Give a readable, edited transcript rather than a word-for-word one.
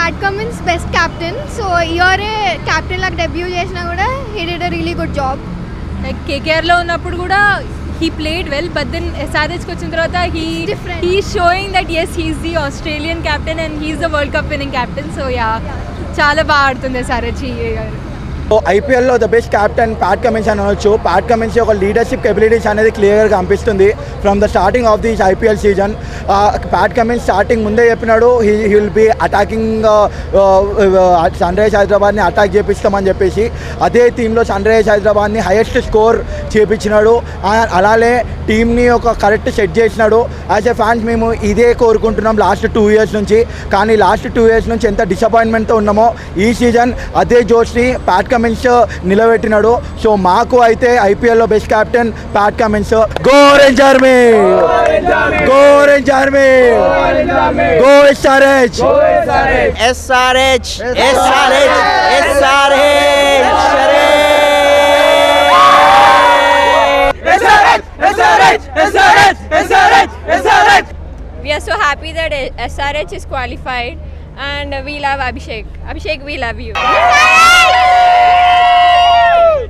Pat Cummins best captain. So you're a captain like debut చేసినా కూడా he did a really good job. Like KKR లో ఉన్నప్పుడు కూడా he played well, but then SRH కి వచ్చిన తర్వాత he's showing that yes, he's the Australian captain and he's the World Cup winning captain. So yeah. చాలా బాగా ఆడుతుంది SRH గారు. ఐపీఎల్లో the best captain Pat Cummins అని అనొచ్చు. ప్యాట్ కమిన్స్ యొక్క లీడర్షిప్ కెపబిలిటీస్ అనేది క్లియర్గా కనిపిస్తుంది from the starting of this IPL season. Pat Cummins starting ముందే చెప్పినాడు he will be attacking Sunrisers హైదరాబాద్ని అటాక్ చేపిస్తామని చెప్పేసి. అదే టీంలో సన్ రైజర్స్ హైదరాబాద్ని హైయెస్ట్ స్కోర్ చేపించినాడు. అలానే టీంని ఒక కరెక్ట్ సెట్ చేసినాడు. యాజ్ ఎ ఫ్యాన్స్ మేము ఇదే కోరుకుంటున్నాం లాస్ట్ 2 years నుంచి. కానీ లాస్ట్ 2 years నుంచి ఎంత డిసప్పాయింట్మెంట్తో ఉన్నామో ఈ సీజన్ అదే జోష్ని ప్యాట్ కమిన్స్ నిలబెట్టినాడు. సో మాకు అయితే ఐపీఎల్లో best captain Pat Cummins. Go orange army, go orange army, go SRH, SRH, SRH, SRH. We are so happy that SRH is qualified and we love Abhishek. Abhishek, we love you.